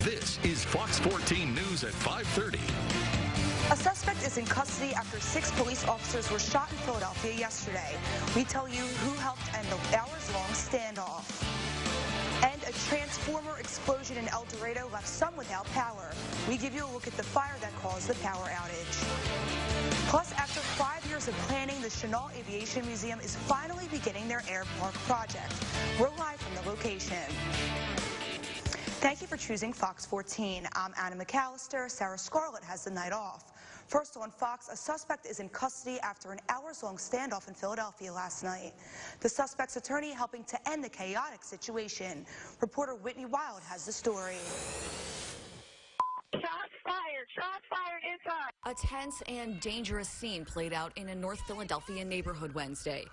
This is Fox 14 News at 5:30. A suspect is in custody after 6 police officers were shot in Philadelphia yesterday. We tell you who helped end the hours-long standoff. And a transformer explosion in El Dorado left some without power. We give you a look at the fire that caused the power outage. Plus, after 5 years of planning, the Chennault Aviation Museum is finally beginning their air park project. We're live from the location. Thank you for choosing Fox 14. I'm Anna McAllister. Sarah Scarlett has the night off. First on Fox, a suspect is in custody after an hours-long standoff in Philadelphia last night. The suspect's attorney helping to end the chaotic situation. Reporter Whitney Wild has the story. Shots fired inside. A tense and dangerous scene played out in a North Philadelphia neighborhood Wednesday.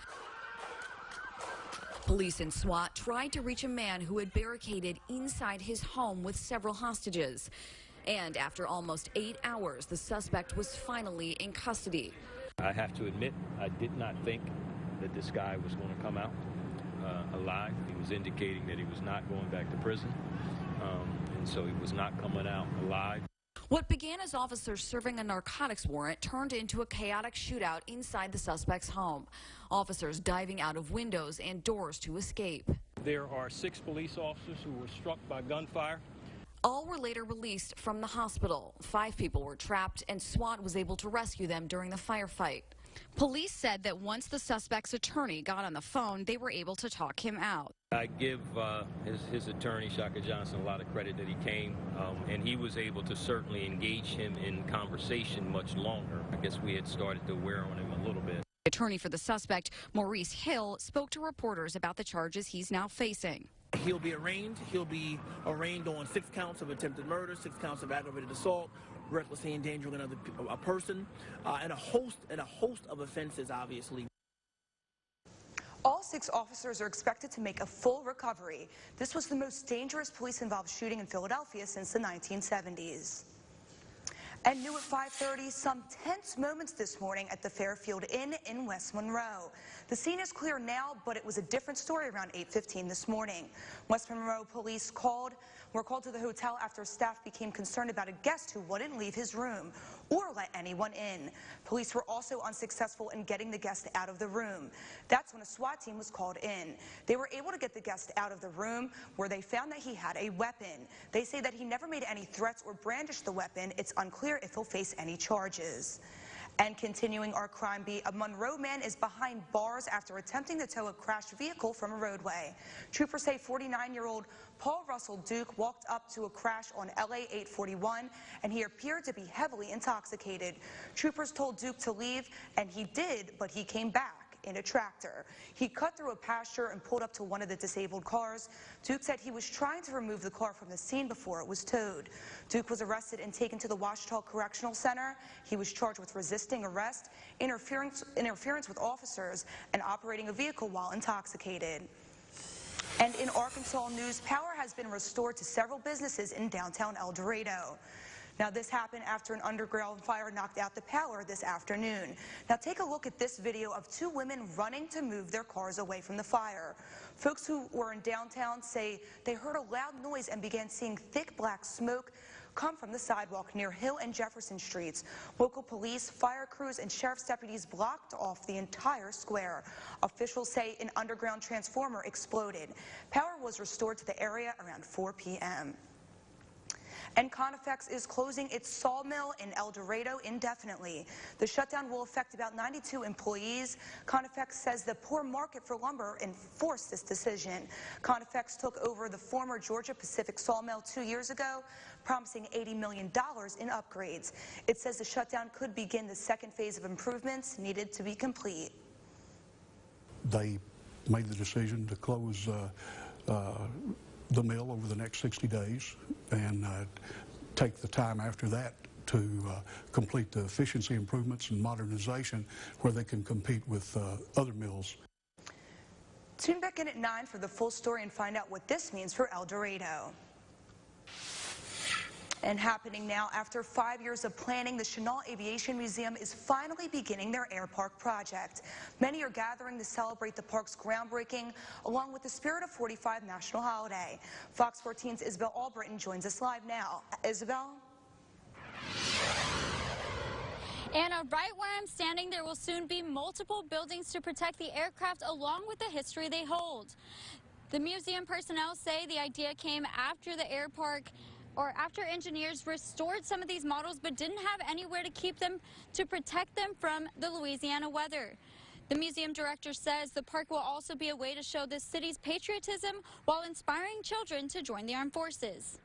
Police and SWAT tried to reach a man who had barricaded inside his home with several hostages. And after almost 8 hours, the suspect was finally in custody. I have to admit, I did not think that this guy was going to come out alive. He was indicating that he was not going back to prison, and so he was not coming out alive. What began as officers serving a narcotics warrant turned into a chaotic shootout inside the suspect's home. Officers diving out of windows and doors to escape. There are 6 police officers who were struck by gunfire. All were later released from the hospital. 5 people were trapped, and SWAT was able to rescue them during the firefight. Police said that once the suspect's attorney got on the phone, they were able to talk him out. I give his attorney, Shaka Johnson, a lot of credit that he came, and he was able to certainly engage him in conversation much longer. I guess we had started to wear on him a little bit. Attorney for the suspect, Maurice Hill, spoke to reporters about the charges he's now facing. He'll be arraigned. He'll be arraigned on 6 counts of attempted murder, 6 counts of aggravated assault, recklessly endangering a person, and a host of offenses, obviously. All 6 officers are expected to make a full recovery. This was the most dangerous police-involved shooting in Philadelphia since the 1970s. And new at 5:30, some tense moments this morning at the Fairfield Inn in West Monroe. The scene is clear now, but it was a different story around 8:15 this morning. West Monroe police were called to the hotel after staff became concerned about a guest who wouldn't leave his room or let anyone in. Police were also unsuccessful in getting the guest out of the room. That's when a SWAT team was called in. They were able to get the guest out of the room, where they found that he had a weapon. They say that he never made any threats or brandished the weapon. It's unclear if he'll face any charges. And continuing our crime beat, a Monroe man is behind bars after attempting to tow a crashed vehicle from a roadway. Troopers say 49-year-old Paul Russell Duke walked up to a crash on LA 841, and he appeared to be heavily intoxicated. Troopers told Duke to leave, and he did, but he came back in a tractor. He cut through a pasture and pulled up to one of the disabled cars. Duke said he was trying to remove the car from the scene before it was towed. Duke was arrested and taken to the Ouachita Correctional Center. He was charged with resisting arrest, interference with officers, and operating a vehicle while intoxicated. And in Arkansas news, power has been restored to several businesses in downtown El Dorado. Now, this happened after an underground fire knocked out the power this afternoon. Now, take a look at this video of 2 women running to move their cars away from the fire. Folks who were in downtown say they heard a loud noise and began seeing thick black smoke come from the sidewalk near Hill and Jefferson Streets. Local police, fire crews, and sheriff's deputies blocked off the entire square. Officials say an underground transformer exploded. Power was restored to the area around 4 p.m. And Conifex is closing its sawmill in El Dorado indefinitely. The shutdown will affect about 92 employees. Conifex says the poor market for lumber enforced this decision. Conifex took over the former Georgia Pacific sawmill 2 years ago, promising $80 million in upgrades. It says the shutdown could begin the 2nd phase of improvements needed to be complete. They made the decision to close the mill over the next 60 days and take the time after that to complete the efficiency improvements and modernization where they can compete with other mills. Tune back in at 9 for the full story and find out what this means for El Dorado. And happening now, after 5 years of planning, the Chennault Aviation Museum is finally beginning their air park project. Many are gathering to celebrate the park's groundbreaking, along with the Spirit of 45 national holiday. Fox 14's Isabel Albritton joins us live now. Isabel? Anna, right where I'm standing, there will soon be multiple buildings to protect the aircraft along with the history they hold. The museum personnel say the idea came after the air park after engineers restored some of these models but didn't have anywhere to keep them to protect them from the Louisiana weather. The museum director says the park will also be a way to show the city's patriotism while inspiring children to join the armed forces.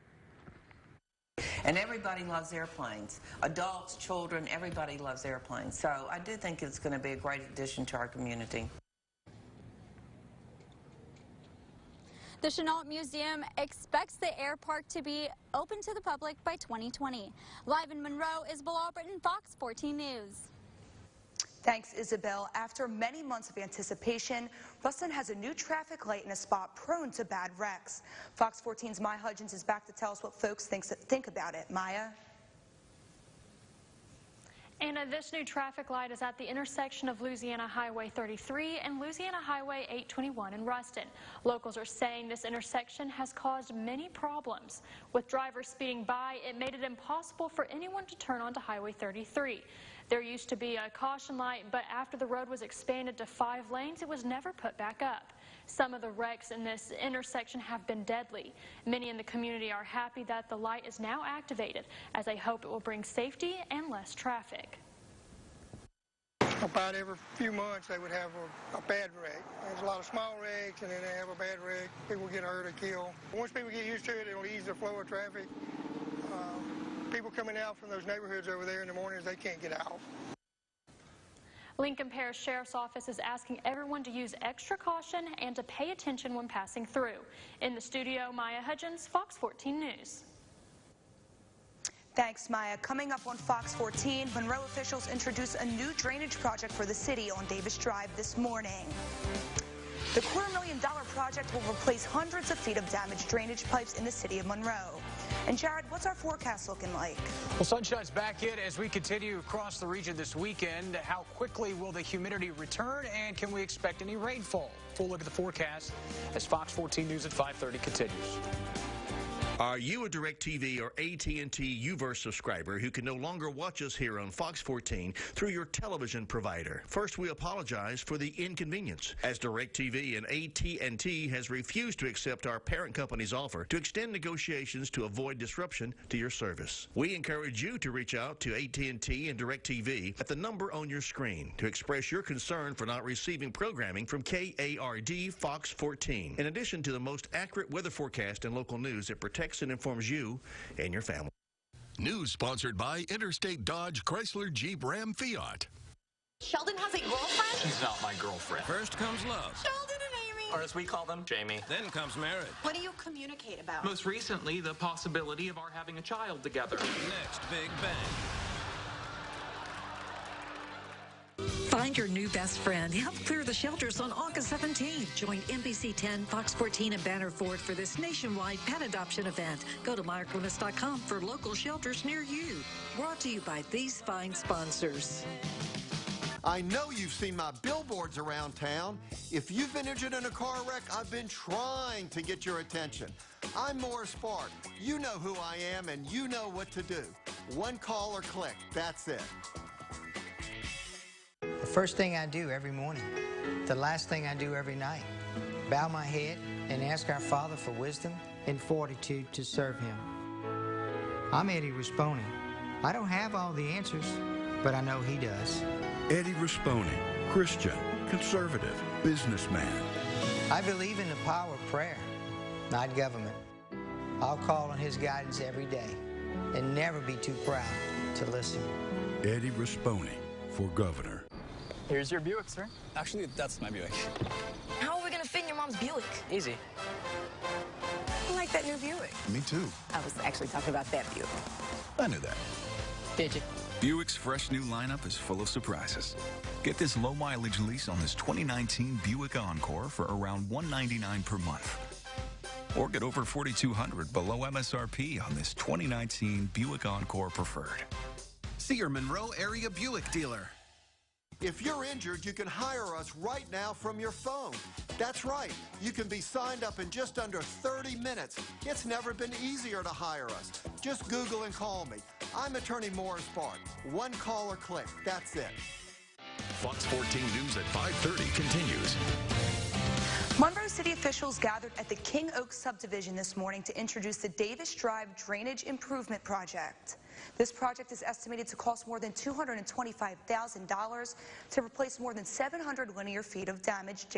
And everybody loves airplanes. Adults, children, everybody loves airplanes. So I do think it's going to be a great addition to our community. The Chennault Museum expects the air park to be open to the public by 2020. Live in Monroe, Isabel Albritton, Fox 14 News. Thanks, Isabel. After many months of anticipation, Ruston has a new traffic light in a spot prone to bad wrecks. Fox 14's Maya Hudgens is back to tell us what folks think about it. Maya? Anna, this new traffic light is at the intersection of Louisiana Highway 33 and Louisiana Highway 821 in Ruston. Locals are saying this intersection has caused many problems. With drivers speeding by, it made it impossible for anyone to turn onto Highway 33. There used to be a caution light, but after the road was expanded to 5 lanes, it was never put back up. Some of the wrecks in this intersection have been deadly. Many in the community are happy that the light is now activated, as they hope it will bring safety and less traffic. About every few months they would have a bad wreck. There's a lot of small wrecks, and then they have a bad wreck. People get hurt or killed. Once people get used to it, it'll ease the flow of traffic. People coming out from those neighborhoods over there in the mornings, they can't get out. Lincoln Parish Sheriff's Office is asking everyone to use extra caution and to pay attention when passing through. In the studio, Maya Hudgens, Fox 14 News. Thanks, Maya. Coming up on Fox 14, Monroe officials introduce a new drainage project for the city on Davis Drive this morning. The $250,000 project will replace hundreds of feet of damaged drainage pipes in the city of Monroe. And Jared, what's our forecast looking like? Well, sunshine's back in as we continue across the region this weekend. How quickly will the humidity return, and can we expect any rainfall? Full look at the forecast as Fox 14 News at 5:30 continues. Are you a DirecTV or AT&T UVerse subscriber who can no longer watch us here on Fox 14 through your television provider? First, we apologize for the inconvenience, as DirecTV and AT&T has refused to accept our parent company's offer to extend negotiations to avoid disruption to your service. We encourage you to reach out to AT&T and DirecTV at the number on your screen to express your concern for not receiving programming from KARD Fox 14. In addition to the most accurate weather forecast and local news that protects and informs you and your family. News sponsored by Interstate Dodge, Chrysler, Jeep, Ram, Fiat. Sheldon has a girlfriend? She's not my girlfriend. First comes love. Sheldon and Amy. Or as we call them, Jamie. Then comes marriage. What do you communicate about? Most recently, the possibility of our having a child together. Next big bang. Find your new best friend. Help clear the shelters on August 17th. Join NBC 10, Fox 14, and Banner Ford for this nationwide pet adoption event. Go to MyRequest.com for local shelters near you. Brought to you by these fine sponsors. I know you've seen my billboards around town. If you've been injured in a car wreck, I've been trying to get your attention. I'm Morris Park. You know who I am, and you know what to do. One call or click. That's it. The first thing I do every morning, the last thing I do every night, bow my head and ask our Father for wisdom and fortitude to serve Him. I'm Eddie Risponi. I don't have all the answers, but I know He does. Eddie Risponi, Christian, conservative, businessman. I believe in the power of prayer, not government. I'll call on His guidance every day and never be too proud to listen. Eddie Risponi for governor. Here's your Buick, sir. Actually, that's my Buick. How are we going to fit in your mom's Buick? Easy. I like that new Buick. Me too. I was actually talking about that Buick. I knew that. Did you? Buick's fresh new lineup is full of surprises. Get this low-mileage lease on this 2019 Buick Encore for around $199 per month. Or get over $4,200 below MSRP on this 2019 Buick Encore Preferred. See your Monroe area Buick dealer. If you're injured, you can hire us right now from your phone. That's right. You can be signed up in just under 30 minutes. It's never been easier to hire us. Just Google and call me. I'm Attorney Morris Bart. One call or click. That's it. Fox 14 News at 5:30 continues. Monroe City officials gathered at the King Oak subdivision this morning to introduce the Davis Drive Drainage Improvement Project. This project is estimated to cost more than $225,000 to replace more than 700 linear feet of damaged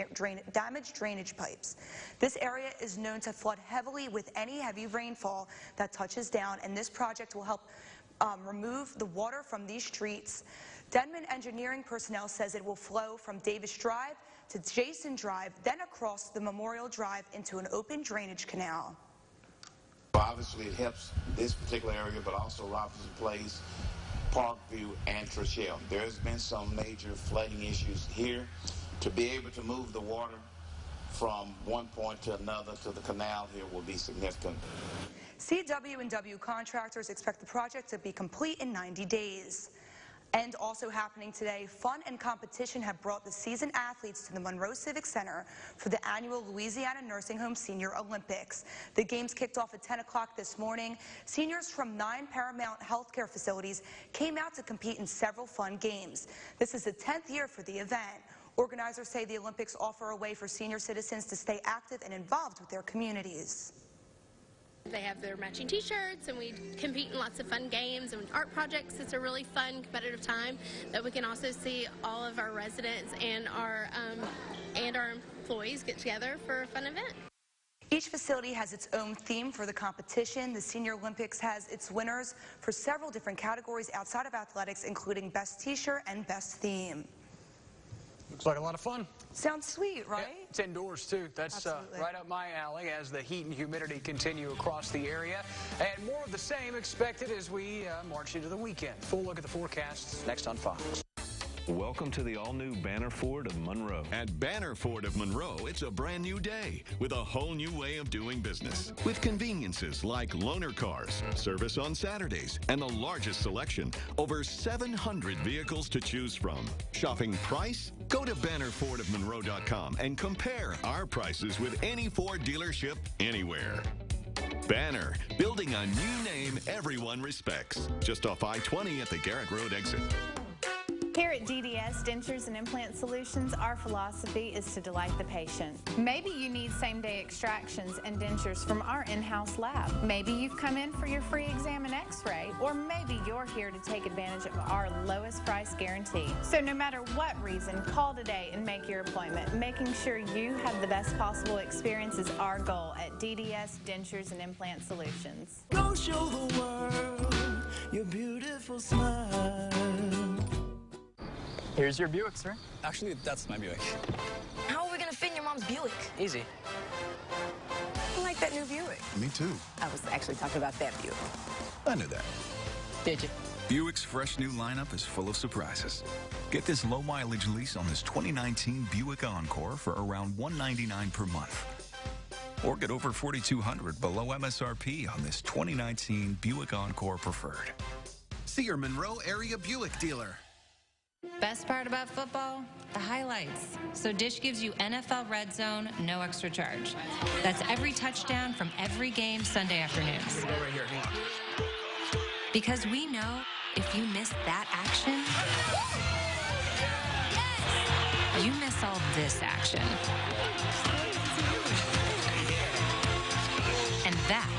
drainage pipes. This area is known to flood heavily with any heavy rainfall that touches down, and this project will help remove the water from these streets. Denman Engineering personnel says it will flow from Davis Drive to Jason Drive, then across the Memorial Drive into an open drainage canal. Obviously, it helps this particular area, but also Robinson Place, Parkview, and Treshelle. There's been some major flooding issues here. To be able to move the water from one point to another to the canal here will be significant. CW&W contractors expect the project to be complete in 90 days. And also happening today, fun and competition have brought the seasoned athletes to the Monroe Civic Center for the annual Louisiana Nursing Home Senior Olympics. The games kicked off at 10 o'clock this morning. Seniors from 9 Paramount healthcare facilities came out to compete in several fun games. This is the 10th year for the event. Organizers say the Olympics offer a way for senior citizens to stay active and involved with their communities. They have their matching t-shirts, and we compete in lots of fun games and art projects. It's a really fun, competitive time that we can also see all of our residents and our employees get together for a fun event. Each facility has its own theme for the competition. The Senior Olympics has its winners for several different categories outside of athletics, including Best T-shirt and Best Theme. Looks like a lot of fun. Sounds sweet, right? Yeah, it's indoors, too. That's right up my alley as the heat and humidity continue across the area. And more of the same expected as we march into the weekend. Full look at the forecast next on Fox. Welcome to the all-new Banner Ford of Monroe. At Banner Ford of Monroe, it's a brand new day with a whole new way of doing business. With conveniences like loaner cars, service on Saturdays, and the largest selection, over 700 vehicles to choose from. Shopping price? Go to bannerfordofmonroe.com and compare our prices with any Ford dealership anywhere. Banner, building a new name everyone respects. Just off I-20 at the Garrett Road exit. Here at DDS Dentures and Implant Solutions, our philosophy is to delight the patient. Maybe you need same-day extractions and dentures from our in-house lab. Maybe you've come in for your free exam and x-ray, or maybe you're here to take advantage of our lowest price guarantee. So no matter what reason, call today and make your appointment. Making sure you have the best possible experience is our goal at DDS Dentures and Implant Solutions. Go show the world your beautiful smile. Here's your Buick, sir. Actually, that's my Buick. How are we going to fit in your mom's Buick? Easy. I like that new Buick. Me too. I was actually talking about that Buick. I knew that. Did you? Buick's fresh new lineup is full of surprises. Get this low-mileage lease on this 2019 Buick Encore for around $199 per month. Or get over $4,200 below MSRP on this 2019 Buick Encore Preferred. See your Monroe area Buick dealer. Best part about football? The highlights. So Dish gives you NFL Red Zone, no extra charge. That's every touchdown from every game Sunday afternoons. Because we know if you miss that action, you miss all this action. And that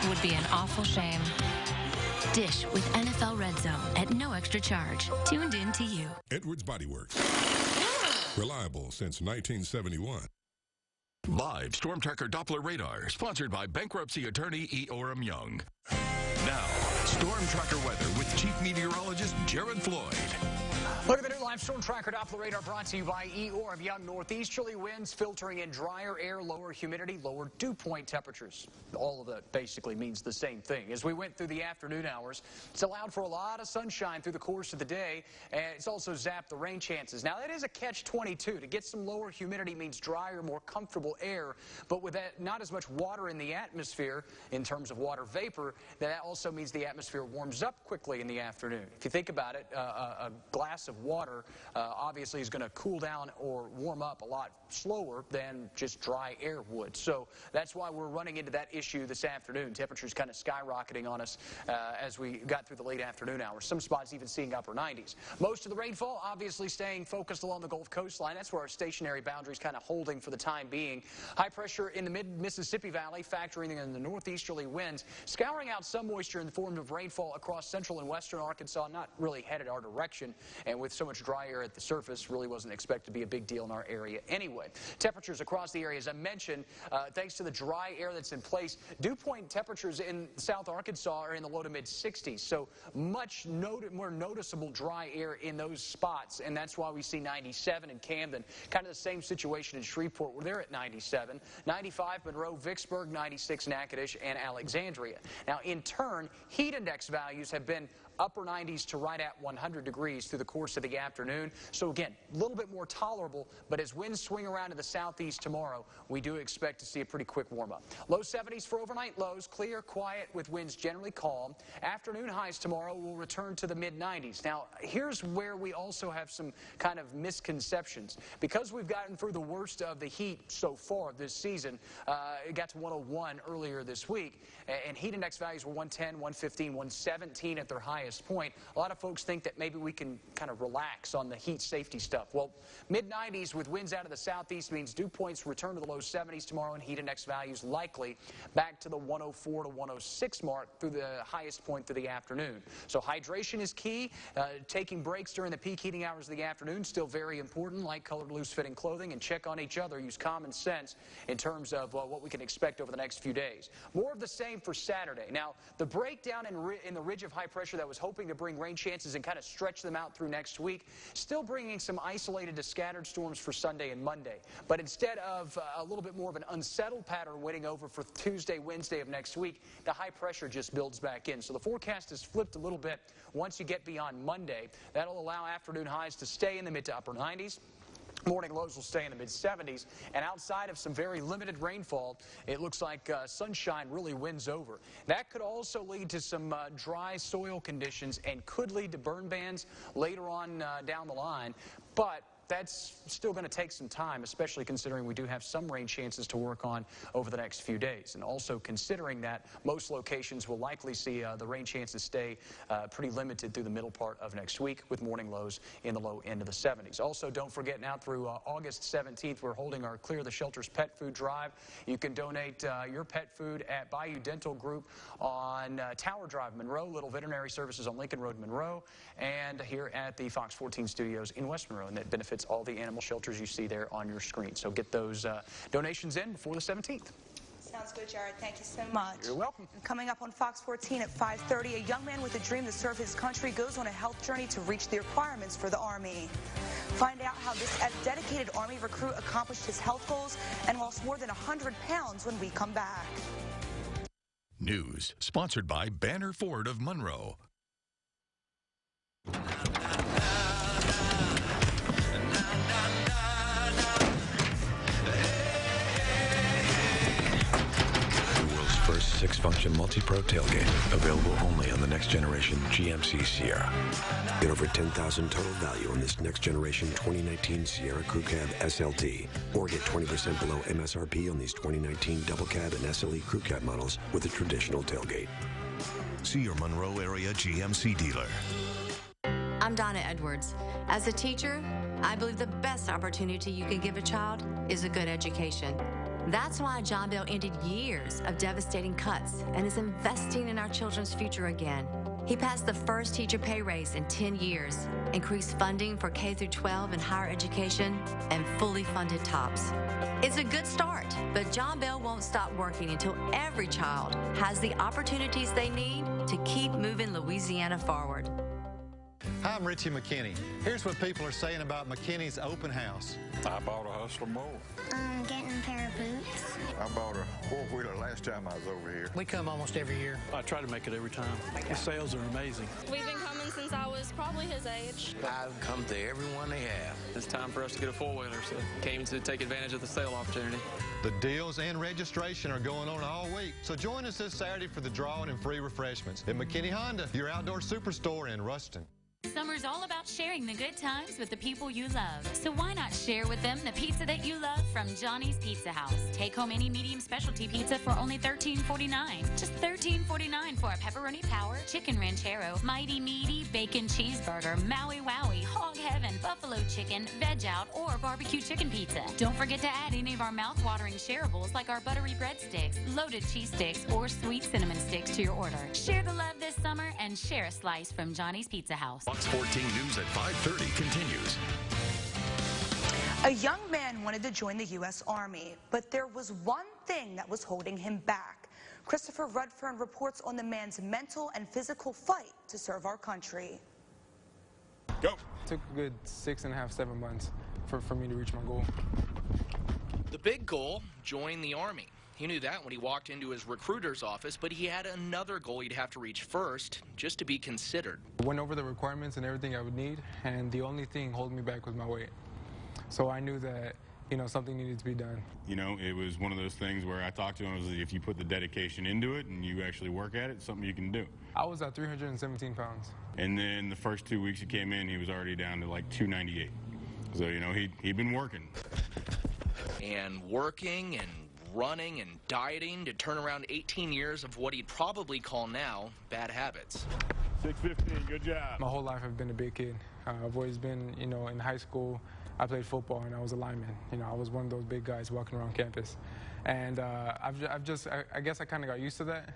would be an awful shame. Dish with NFL Red Zone at no extra charge. Tuned in to you. Edwards Body Works. Reliable since 1971. Live Storm Tracker Doppler Radar, sponsored by bankruptcy attorney E. Orem Young. Now, Storm Tracker weather with Chief Meteorologist Jared Floyd. Look at the new live storm tracker Doppler radar brought to you by Eorb. Young northeasterly winds filtering in drier air, lower humidity, lower dew point temperatures. All of that basically means the same thing. As we went through the afternoon hours, it's allowed for a lot of sunshine through the course of the day, and it's also zapped the rain chances. Now, that is a catch-22. To get some lower humidity means drier, more comfortable air, but with that not as much water in the atmosphere in terms of water vapor, that also means the atmosphere warms up quickly in the afternoon. If you think about it, a glass of water obviously is going to cool down or warm up a lot slower than just dry air would. So that's why we're running into that issue this afternoon. Temperatures kind of skyrocketing on us as we got through the late afternoon hours. Some spots even seeing upper 90s. Most of the rainfall obviously staying focused along the Gulf coastline. That's where our stationary boundary is kind of holding for the time being. High pressure in the mid-Mississippi Valley, factoring in the northeasterly winds, scouring out some moisture in the form of rainfall across central and western Arkansas, not really headed our direction. And with so much dry air at the surface, really wasn't expected to be a big deal in our area anyway. Temperatures across the area, as I mentioned, thanks to the dry air that's in place, dew point temperatures in South Arkansas are in the low to mid 60s. So much more noticeable dry air in those spots, and that's why we see 97 in Camden. Kind of the same situation in Shreveport, where they're at 97. 95 Monroe, Vicksburg, 96 Natchitoches, and Alexandria. Now, in turn, heat index values have been upper 90s to right at 100 degrees through the course of the afternoon. So again, a little bit more tolerable, but as winds swing around to the southeast tomorrow, we do expect to see a pretty quick warm-up. Low 70s for overnight lows, clear, quiet, with winds generally calm. Afternoon highs tomorrow will return to the mid-90s. Now, here's where we also have some kind of misconceptions. Because we've gotten through the worst of the heat so far this season, it got to 101 earlier this week, and heat index values were 110, 115, 117 at their highest point. A lot of folks think that maybe we can kind of relax on the heat safety stuff. Well, mid-90s with winds out of the southeast means dew points return to the low 70s tomorrow, and heat index values likely back to the 104 to 106 mark through the highest point through the afternoon. So hydration is key. Taking breaks during the peak heating hours of the afternoon, still very important. Light-colored, loose-fitting clothing, and check on each other. Use common sense in terms of what we can expect over the next few days. More of the same for Saturday. Now, the breakdown in the ridge of high pressure that was hoping to bring rain chances and kind of stretch them out through next week, still bringing some isolated to scattered storms for Sunday and Monday. But instead of a little bit more of an unsettled pattern waiting over for Tuesday, Wednesday of next week, the high pressure just builds back in. So the forecast is flipped a little bit once you get beyond Monday. That'll allow afternoon highs to stay in the mid to upper 90s. Morning lows will stay in the mid-70s, and outside of some very limited rainfall, it looks like sunshine really wins over. That could also lead to some dry soil conditions and could lead to burn bans later on down the line, but that's still going to take some time, especially considering we do have some rain chances to work on over the next few days. And also considering that most locations will likely see the rain chances stay pretty limited through the middle part of next week, with morning lows in the low end of the 70s. Also, don't forget, now through August 17th, we're holding our Clear the Shelters Pet Food Drive. You can donate your pet food at Bayou Dental Group on Tower Drive, Monroe, Little Veterinary Services on Lincoln Road, Monroe, and here at the Fox 14 studios in West Monroe. And that benefits all the animal shelters you see there on your screen. So get those donations in before the 17th. Sounds good, Jared. Thank you so much. You're welcome. Coming up on Fox 14 at 5:30, a young man with a dream to serve his country goes on a health journey to reach the requirements for the Army. Find out how this dedicated Army recruit accomplished his health goals and lost more than 100 pounds when we come back. News sponsored by Banner Ford of Monroe. First 6-function multi-pro tailgate, available only on the next generation GMC Sierra. Get over $10,000 total value on this next generation 2019 Sierra Crew Cab SLT, or get 20% below MSRP on these 2019 Double Cab and SLE Crew Cab models with a traditional tailgate. See your Monroe area GMC dealer. I'm Donna Edwards. As a teacher, I believe the best opportunity you can give a child is a good education. That's why John Bell ended years of devastating cuts and is investing in our children's future again. He passed the first teacher pay raise in 10 years, increased funding for K-12 and higher education, and fully funded TOPS. It's a good start, but John Bell won't stop working until every child has the opportunities they need to keep moving Louisiana forward. Hi, I'm Richie McKinney. Here's what people are saying about McKinney's open house. I bought a Hustler mower. I'm getting a pair of boots. I bought a four-wheeler last time I was over here. We come almost every year. I try to make it every time. The sales are amazing. We've been coming since I was probably his age. I've come to every one they have. It's time for us to get a four-wheeler, so came to take advantage of the sale opportunity. The deals and registration are going on all week, so join us this Saturday for the drawing and free refreshments at McKinney Honda, your outdoor superstore in Ruston. Summer's all about sharing the good times with the people you love. So why not share with them the pizza that you love from Johnny's Pizza House? Take home any medium specialty pizza for only $13.49. Just $13.49 for a pepperoni power, chicken ranchero, mighty meaty, bacon cheeseburger, Maui Wowie, hog heaven, buffalo chicken, veg out, or barbecue chicken pizza. Don't forget to add any of our mouth-watering shareables like our buttery breadsticks, loaded cheese sticks, or sweet cinnamon sticks to your order. Share the love this summer and share a slice from Johnny's Pizza House. Fox 14 News at 5:30 continues. A young man wanted to join the U.S. Army, but there was one thing that was holding him back. Christopher Redfern reports on the man's mental and physical fight to serve our country. Go. It took a good 6.5, 7 months for me to reach my goal. The big goal, join the Army. He knew that when he walked into his recruiter's office, but he had another goal he'd have to reach first, just to be considered. I went over the requirements and everything I would need, and the only thing holding me back was my weight. So I knew that, something needed to be done. It was one of those things where I talked to him, was if you put the dedication into it and you actually work at it, it's something you can do. I was at 317 pounds. And then the first 2 weeks he came in, he was already down to like 298. So, he'd been working. And working and running and dieting to turn around 18 years of what he'd probably call now bad habits. 615, good job. My whole life I've been a big kid. I've always been, in high school, I played football and I was a lineman. I was one of those big guys walking around campus. And I guess I kind of got used to that,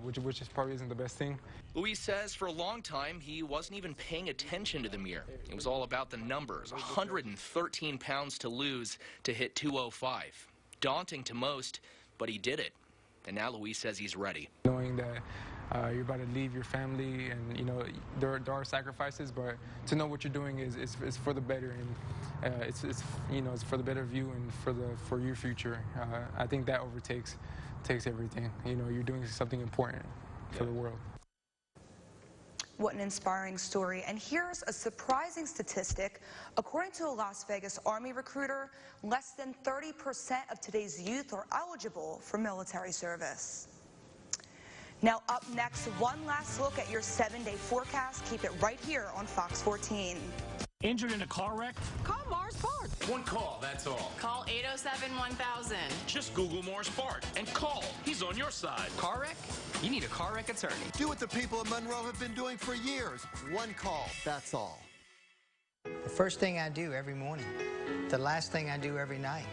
which is probably isn't the best thing. Luis says for a long time he wasn't even paying attention to the mirror. It was all about the numbers, 113 pounds to lose to hit 205. Daunting to most, but he did it. And now Luis says he's ready. Knowing that you're about to leave your family and, there are sacrifices, but to know what you're doing is for the better, and it's for the better of you and for your future. I think that takes everything. You're doing something important for the world. What an inspiring story. And here's a surprising statistic. According to a Las Vegas Army recruiter, less than 30% of today's youth are eligible for military service. Now up next, one last look at your 7-day forecast. Keep it right here on Fox 14. Injured in a car wreck? Call Mars Parts. One call, that's all. Call 807-1000. Just Google Morris Park and call. He's on your side. Car wreck? You need a car wreck attorney. Do what the people of Monroe have been doing for years. One call, that's all. The first thing I do every morning, the last thing I do every night,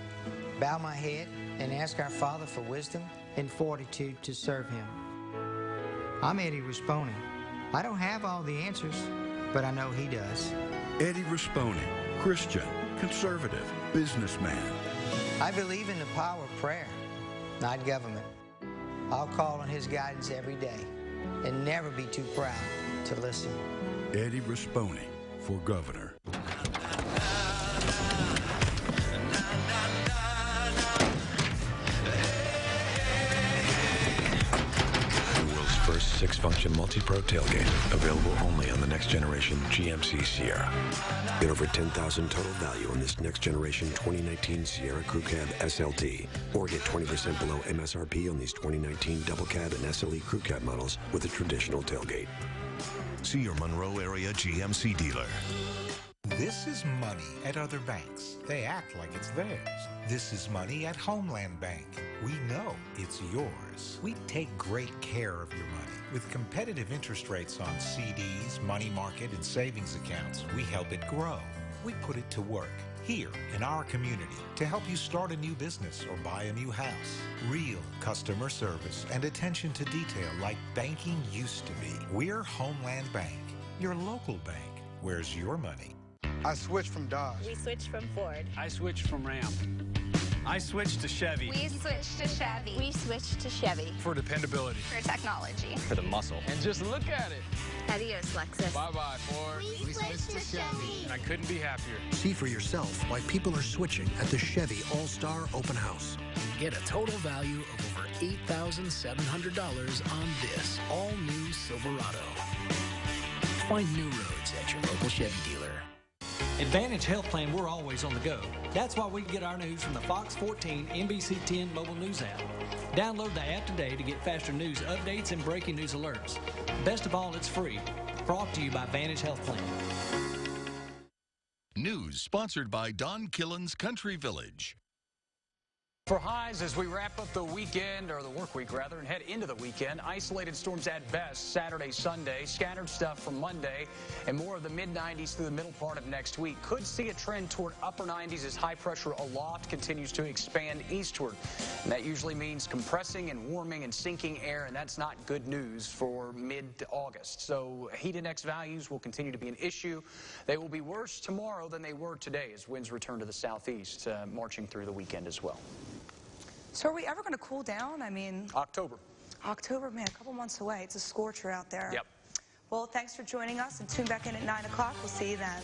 bow my head and ask our Father for wisdom and fortitude to serve Him. I'm Eddie Risponi. I don't have all the answers, but I know He does. Eddie Risponi, Christian, conservative, businessman. I believe in the power of prayer, not government. I'll call on His guidance every day and never be too proud to listen. Eddie Risponi for governor. First 6-function multi-pro tailgate, available only on the next generation GMC Sierra. Get over $10,000 total value on this next generation 2019 Sierra Crew Cab SLT, or get 20% below MSRP on these 2019 Double Cab and SLE Crew Cab models with a traditional tailgate. See your Monroe area GMC dealer. This is money at other banks. They act like it's theirs. This is money at Homeland Bank. We know it's yours. We take great care of your money. With competitive interest rates on CDs, money market, and savings accounts, we help it grow. We put it to work here in our community to help you start a new business or buy a new house. Real customer service and attention to detail like banking used to be. We're Homeland Bank, your local bank. Where's your money? I switched from Dodge. We switched from Ford. I switched from Ram. I switched to Chevy. We switched to Chevy. We switched to Chevy. For dependability. For technology. For the muscle. And just look at it. Adios, Lexus. Bye-bye, Ford. We switched to Chevy. And I couldn't be happier. See for yourself why people are switching at the Chevy All-Star Open House. Get a total value of over $8,700 on this all-new Silverado. Find new roads at your local Chevy dealer. Advantage Health Plan, we're always on the go. That's why we get our news from the Fox 14 NBC 10 mobile news app. Download the app today to get faster news updates and breaking news alerts. Best of all, it's free. Brought to you by Advantage Health Plan. News sponsored by Don Killen's Country Village. For highs as we wrap up the weekend, or the work week rather, and head into the weekend, isolated storms at best Saturday, Sunday, scattered stuff from Monday, and more of the mid-90s through the middle part of next week. Could see a trend toward upper 90s as high pressure aloft continues to expand eastward. And that usually means compressing and warming and sinking air, and that's not good news for mid-August. So heat index values will continue to be an issue. They will be worse tomorrow than they were today as winds return to the southeast, marching through the weekend as well. So are we ever going to cool down? I mean... October, man, a couple months away. It's a scorcher out there. Yep. Well, thanks for joining us, and tune back in at 9 o'clock. We'll see you then.